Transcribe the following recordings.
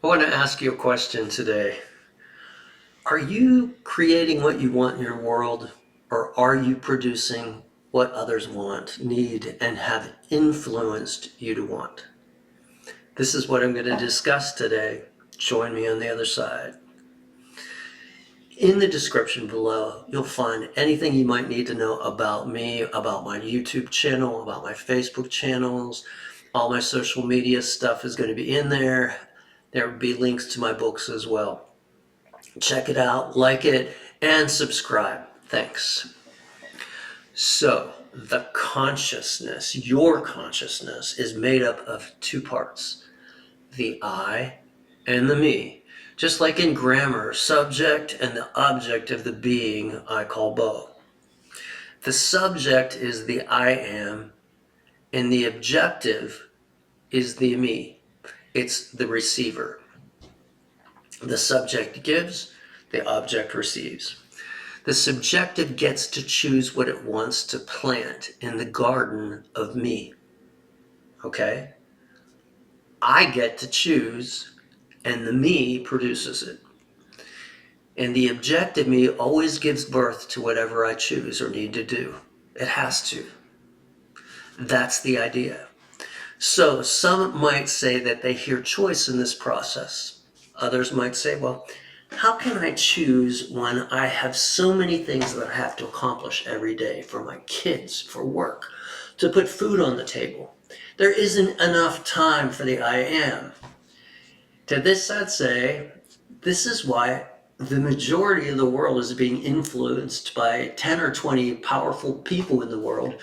I want to ask you a question today. Are you creating what you want in your world, or are you producing what others want, need, and have influenced you to want? This is what I'm going to discuss today. Join me on the other side. In the description below, you'll find anything you might need to know about me, about my YouTube channel, about my Facebook channels. All my social media stuff is going to be in there. There will be links to my books as well. Check it out, like it, and subscribe. Thanks. So, the consciousness, your consciousness, is made up of two parts, the I and the me. Just like in grammar, subject and the object of the being I call Bo. The subject is the I am, and the objective is the me. It's the receiver. The subject gives, the object receives. The subjective gets to choose what it wants to plant in the garden of me. Okay? I get to choose, and the me produces it. And the objective me always gives birth to whatever I choose or need to do. It has to. That's the idea. So some might say that they hear choice in this process. Others might say, well, how can I choose when I have so many things that I have to accomplish every day for my kids, for work, to put food on the table? There isn't enough time for the I am. To this I'd say, this is why the majority of the world is being influenced by 10 or 20 powerful people in the world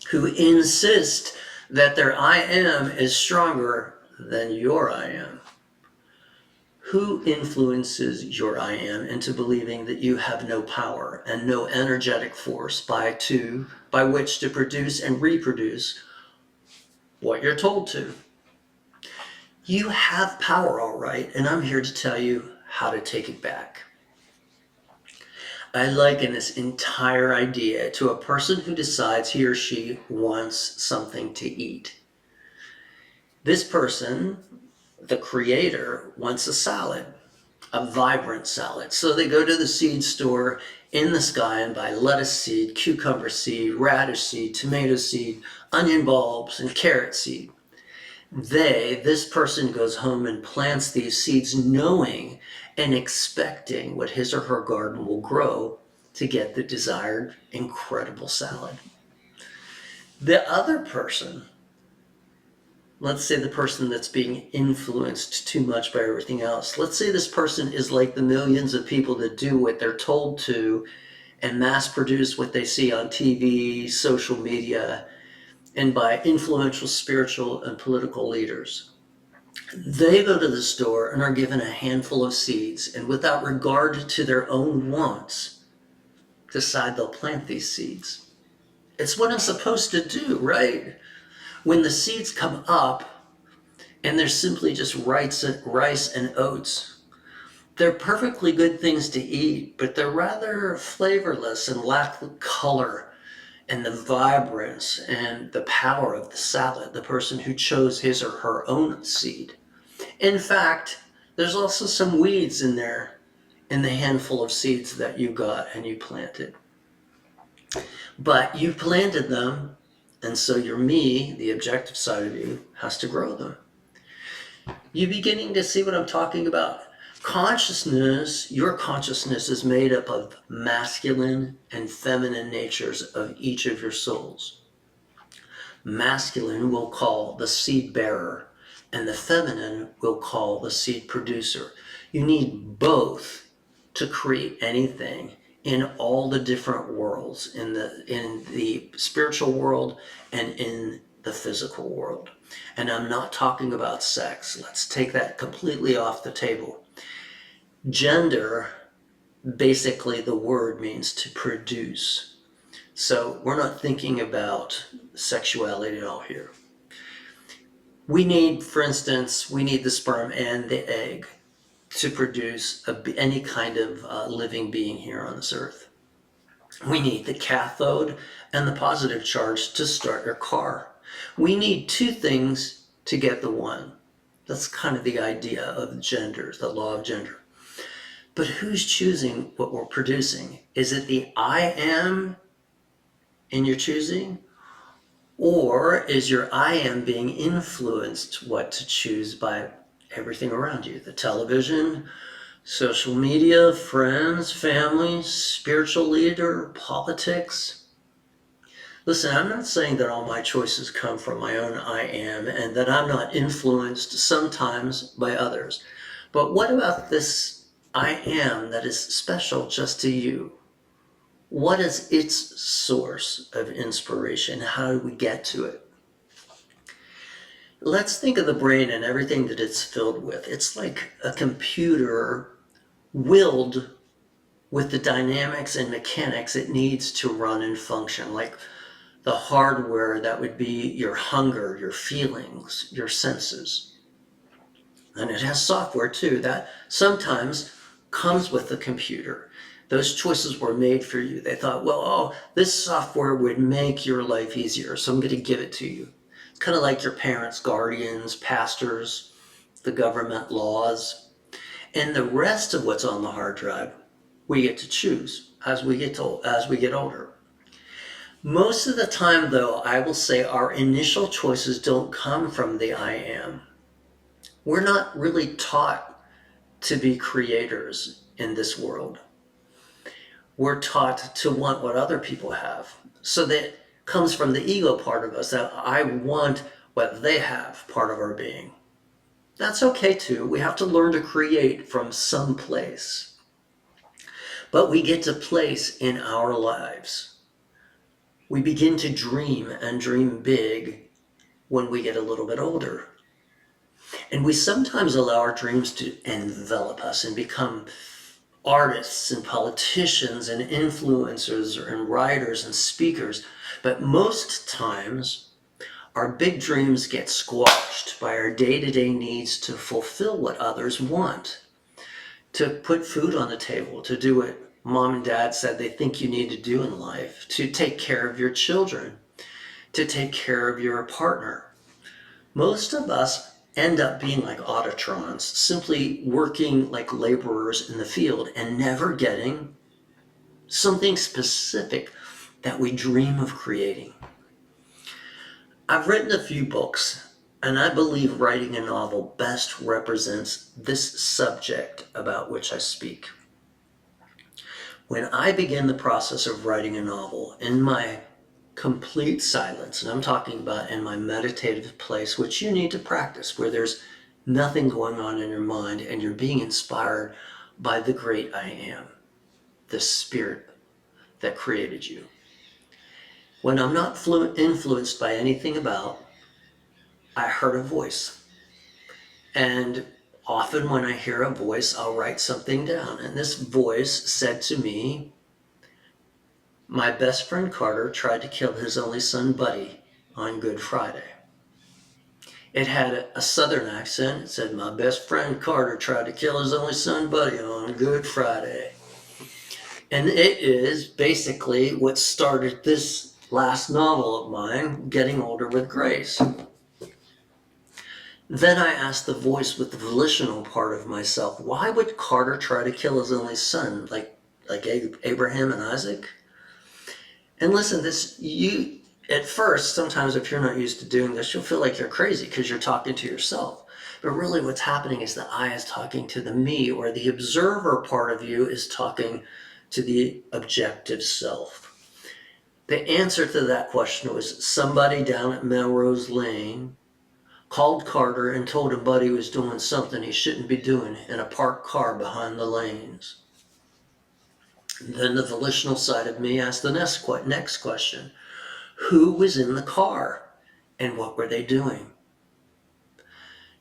who insist that their I am is stronger than your I am. Who influences your I am into believing that you have no power and no energetic force by which to produce and reproduce what you're told to? You have power, all right, and I'm here to tell you how to take it back. I liken this entire idea to a person who decides he or she wants something to eat. This person, the creator, wants a salad, a vibrant salad. So they go to the seed store in the sky and buy lettuce seed, cucumber seed, radish seed, tomato seed, onion bulbs, and carrot seed. This person goes home and plants these seeds knowing and expecting what his or her garden will grow to get the desired incredible salad. The other person, let's say the person that's being influenced too much by everything else. Let's say this person is like the millions of people that do what they're told to and mass produce what they see on TV, social media, and by influential spiritual and political leaders. They go to the store and are given a handful of seeds, and without regard to their own wants, decide they'll plant these seeds. It's what I'm supposed to do, right? When the seeds come up, and they're simply just rice and oats, they're perfectly good things to eat, but they're rather flavorless and lack the color and the vibrance and the power of the salad, the person who chose his or her own seed. In fact, there's also some weeds in there in the handful of seeds that you got and you planted. But you planted them, and so your me, the objective side of you, has to grow them. You beginning to see what I'm talking about? Consciousness, your consciousness is made up of masculine and feminine natures of each of your souls. Masculine we'll call the seed bearer, and the feminine we'll call the seed producer. You need both to create anything in all the different worlds, in the spiritual world and in the physical world. And I'm not talking about sex. Let's take that completely off the table. Gender, basically the word means to produce. So we're not thinking about sexuality at all here. We need, for instance, the sperm and the egg to produce any kind of living being here on this earth. We need the cathode and the positive charge to start your car. We need two things to get the one, That's kind of the idea of gender, the law of gender. But who's choosing what we're producing? Is it the I am in your choosing? Or is your I am being influenced what to choose by everything around you? The television, social media, friends, family, spiritual leader, politics. Listen, I'm not saying that all my choices come from my own I am and that I'm not influenced sometimes by others. But what about this I am that is special just to you? What is its source of inspiration? How do we get to it? Let's think of the brain and everything that it's filled with. It's like a computer willed with the dynamics and mechanics it needs to run and function, like the hardware that would be your hunger, your feelings, your senses. And it has software too that sometimes comes with the computer. Those choices were made for you. They thought, well, oh, this software would make your life easier, so I'm going to give it to you. It's kind of like your parents, guardians, pastors, the government, laws. And the rest of what's on the hard drive, we get to choose as we get older. Most of the time, though, I will say our initial choices don't come from the I am. We're not really taught to be creators in this world. We're taught to want what other people have. So that comes from the ego part of us, that I want what they have, part of our being. That's okay too. We have to learn to create from some place. But we get to place in our lives. We begin to dream and dream big when we get a little bit older. And we sometimes allow our dreams to envelop us and become artists and politicians and influencers and writers and speakers. But most times, our big dreams get squashed by our day-to-day needs to fulfill what others want, to put food on the table, to do what mom and dad said they think you need to do in life, to take care of your children, to take care of your partner. Most of us end up being like autotrons, simply working like laborers in the field and never getting something specific that we dream of creating. I've written a few books, and I believe writing a novel best represents this subject about which I speak. When I begin the process of writing a novel in my complete silence, and I'm talking about in my meditative place, which you need to practice, where there's nothing going on in your mind and you're being inspired by the great I am, the spirit that created you. When I'm not influenced by anything about, I heard a voice. And often when I hear a voice, I'll write something down. And this voice said to me, my best friend Carter tried to kill his only son Buddy on Good Friday. It had a southern accent. It said, my best friend Carter tried to kill his only son Buddy on Good Friday. And it is basically what started this last novel of mine, Getting Older with Grace. Then I asked the voice with the volitional part of myself, why would Carter try to kill his only son, like Abraham and Isaac? And listen, at first, sometimes if you're not used to doing this, you'll feel like you're crazy because you're talking to yourself. But really what's happening is the I is talking to the me, or the observer part of you is talking to the objective self. The answer to that question was somebody down at Melrose Lane called Carter and told him Buddy was doing something he shouldn't be doing in a parked car behind the lanes. Then the volitional side of me asked the next question. Who was in the car and what were they doing?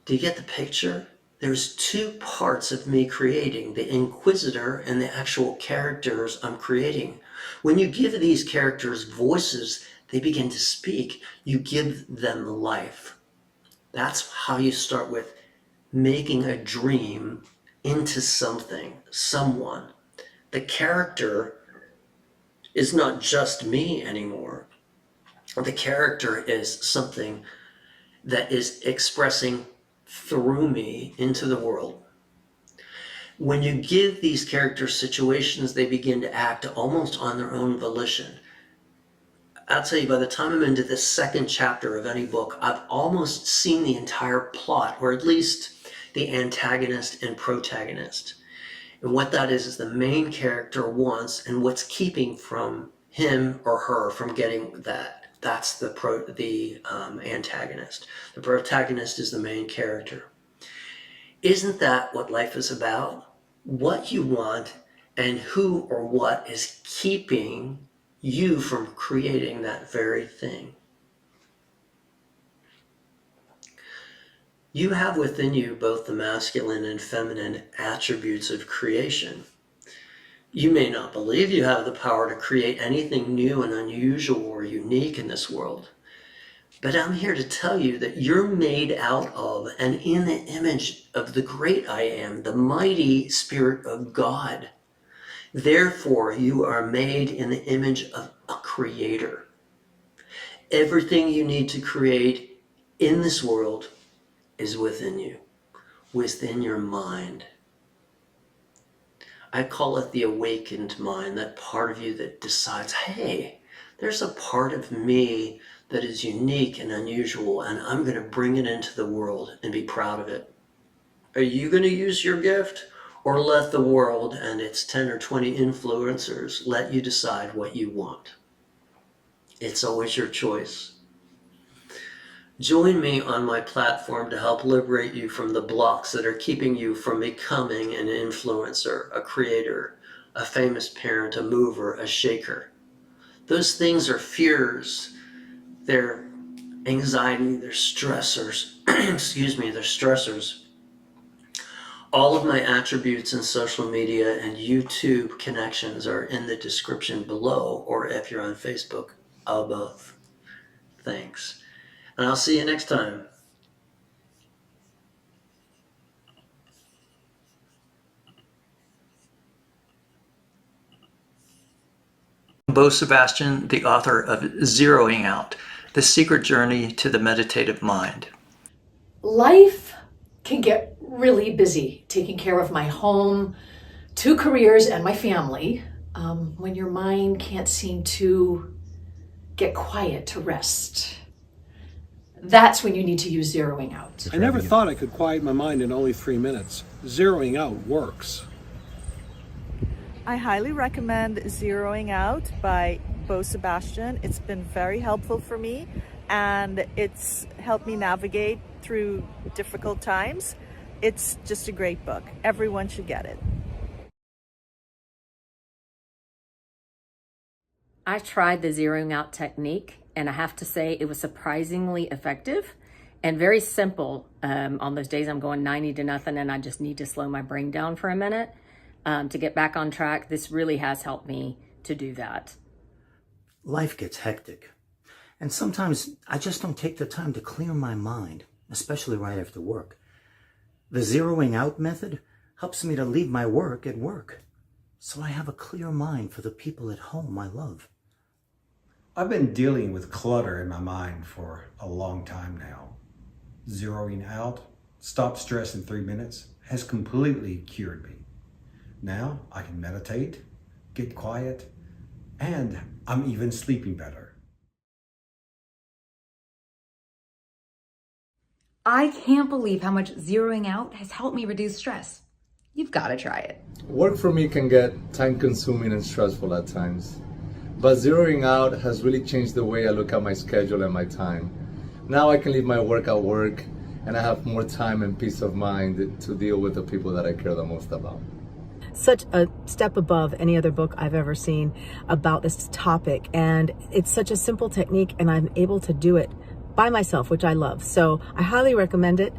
Do you get the picture? There's two parts of me creating, the inquisitor and the actual characters I'm creating. When you give these characters voices, they begin to speak. You give them life. That's how you start with making a dream into something, someone. The character is not just me anymore. The character is something that is expressing through me into the world. When you give these characters situations, they begin to act almost on their own volition. I'll tell you, by the time I'm into the second chapter of any book, I've almost seen the entire plot, or at least the antagonist and protagonist. And what that is the main character wants, and what's keeping from him or her from getting that. That's the antagonist. The protagonist is the main character. Isn't that what life is about? What you want and who or what is keeping you from creating that very thing. You have within you both the masculine and feminine attributes of creation. You may not believe you have the power to create anything new and unusual or unique in this world, but I'm here to tell you that you're made out of and in the image of the great I Am, the mighty Spirit of God. Therefore, you are made in the image of a creator. Everything you need to create in this world is within you, within your mind. I call it the awakened mind, that part of you that decides, hey, there's a part of me that is unique and unusual, and I'm going to bring it into the world and be proud of it. Are you going to use your gift, or let the world and its 10 or 20 influencers let you decide what you want? It's always your choice. Join me on my platform to help liberate you from the blocks that are keeping you from becoming an influencer, a creator, a famous parent, a mover, a shaker. Those things are fears. They're anxiety, they're stressors. They're stressors. All of my attributes in social media and YouTube connections are in the description below, or if you're on Facebook, above. Thanks. And I'll see you next time. Sebastian, the author of Zeroing Out, The Secret Journey to the Meditative Mind. Life can get really busy taking care of my home, 2 careers, and my family when your mind can't seem to get quiet to rest. That's when you need to use zeroing out. I never thought I could quiet my mind in only 3 minutes. Zeroing out works. I highly recommend Zeroing Out by Sebastian. It's been very helpful for me, and it's helped me navigate through difficult times. It's just a great book. Everyone should get it. I tried the zeroing out technique, and I have to say it was surprisingly effective and very simple. On those days I'm going 90 to nothing and I just need to slow my brain down for a minute to get back on track. This really has helped me to do that. Life gets hectic, and sometimes I just don't take the time to clear my mind, especially right after work. The zeroing out method helps me to leave my work at work, so I have a clear mind for the people at home I love. I've been dealing with clutter in my mind for a long time now. Zeroing out, stop stress in 3 minutes, has completely cured me. Now I can meditate, get quiet, and I'm even sleeping better. I can't believe how much zeroing out has helped me reduce stress. You've got to try it. Work for me can get time-consuming and stressful at times, but zeroing out has really changed the way I look at my schedule and my time. Now I can leave my work at work, and I have more time and peace of mind to deal with the people that I care the most about. Such a step above any other book I've ever seen about this topic, and it's such a simple technique, and I'm able to do it by myself, which I love. So I highly recommend it.